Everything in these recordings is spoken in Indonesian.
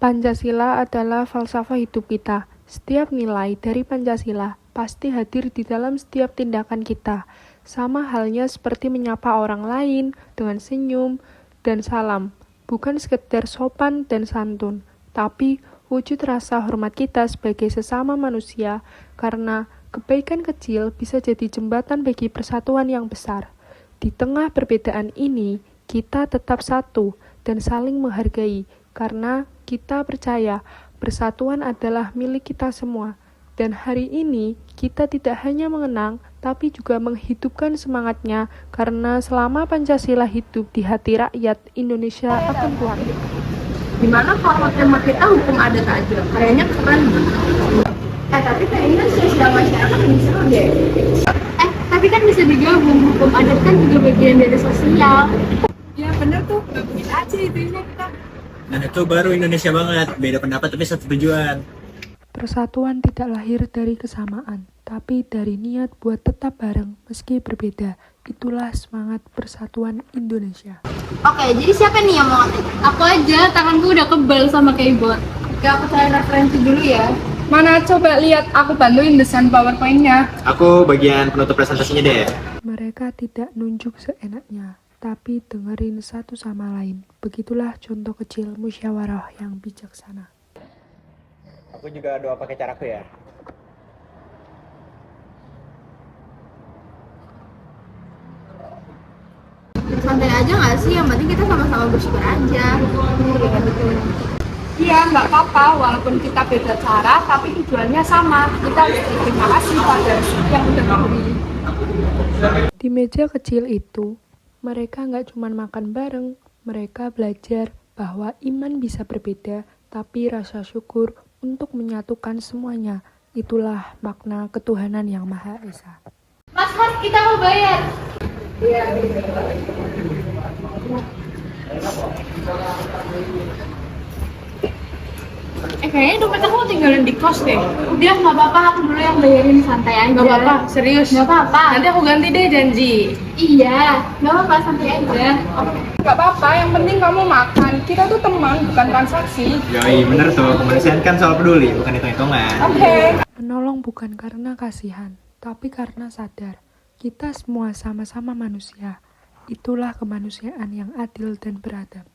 Pancasila adalah falsafah hidup kita. Setiap nilai dari Pancasila pasti hadir di dalam setiap tindakan kita. Sama halnya seperti menyapa orang lain dengan senyum dan salam. Bukan sekedar sopan dan santun, tapi wujud rasa hormat kita sebagai sesama manusia karena kebaikan kecil bisa jadi jembatan bagi persatuan yang besar. Di tengah perbedaan ini, kita tetap satu dan saling menghargai karena kita percaya persatuan adalah milik kita semua. Dan hari ini kita tidak hanya mengenang, tapi juga menghidupkan semangatnya karena selama Pancasila hidup di hati rakyat, Indonesia akan kuat. Gimana kalau tema kita hukum adat aja? Kayaknya keren. Tapi kayaknya sosial masyarakat lebih seru deh. Tapi kan bisa digabung, hukum adat kan juga bagian dari sosial. Ya bener tuh, gabungin aja itunya kita. Nah itu baru Indonesia banget, beda pendapat tapi satu tujuan. Persatuan tidak lahir dari kesamaan, tapi dari niat buat tetap bareng meski berbeda. Itulah semangat persatuan Indonesia. Oke, jadi siapa nih yang mau ngetik? Aku aja, tanganku udah kebal sama keyboard. Gak, aku cari referensi dulu ya. Mana coba lihat, aku bantuin desain PowerPoint-nya. Aku bagian penutup presentasinya deh. Mereka tidak nunjuk seenaknya, tapi dengerin satu sama lain. Begitulah contoh kecil musyawarah yang bijaksana. Aku juga doa pakai caraku ya. Santai aja gak sih? Yang penting kita sama-sama bersyukur aja. Iya, nggak apa-apa, walaupun kita beda cara, tapi tujuannya sama. Kita harus berterima kasih pada yang udah memberi. Di meja kecil itu, mereka nggak cuma makan bareng, mereka belajar bahwa iman bisa berbeda, tapi rasa syukur untuk menyatukan semuanya. Itulah makna ketuhanan yang Maha Esa. Mas, kita mau bayar. Iya. Kayaknya dompet aku tinggalin di kos deh. Udah, nggak apa-apa, aku dulu yang bayarin, santai aja. Nggak apa-apa, serius. Nggak apa-apa. Nanti aku ganti deh janji. Iya, nggak apa-apa, santai aja. Nggak apa-apa, yang penting kamu makan. Kita tuh teman, bukan transaksi. Yoi, bener tuh. Kemanusiaan kan soal peduli, bukan hitung-hitungan. Oke. Menolong bukan karena kasihan, tapi karena sadar. Kita semua sama-sama manusia. Itulah kemanusiaan yang adil dan beradab.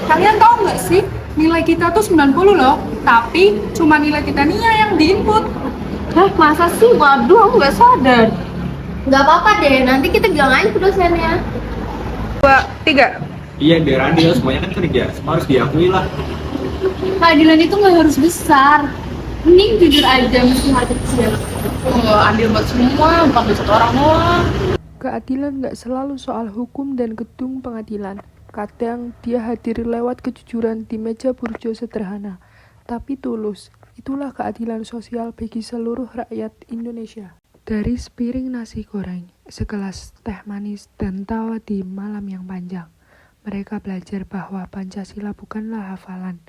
Kalian tahu nggak sih, nilai kita tuh 90 loh. Tapi cuma nilai kita Nia yang diinput. Masa sih? Waduh, aku nggak sadar. Nggak apa-apa deh, nanti kita bilang aja ke dosennya. 2, 3. Iya, biar adil. Semuanya kan kerja. Semua harus diakui lah. Keadilan itu nggak harus besar. Mending jujur aja, mesti hal kecil. Adil buat semua, bukan buat satu orang doang. Keadilan nggak selalu soal hukum dan gedung pengadilan. Kadang dia hadir lewat kejujuran di meja burjo sederhana, tapi tulus. Itulah keadilan sosial bagi seluruh rakyat Indonesia. Dari sepiring nasi goreng, segelas teh manis, dan tawa di malam yang panjang, mereka belajar bahwa Pancasila bukanlah hafalan,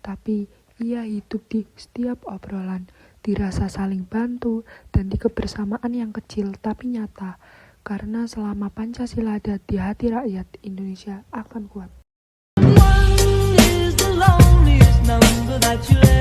tapi ia hidup di setiap obrolan, di rasa saling bantu, dan di kebersamaan yang kecil tapi nyata. Karena selama Pancasila ada di hati rakyat, Indonesia akan kuat. One is the loneliest number that you'll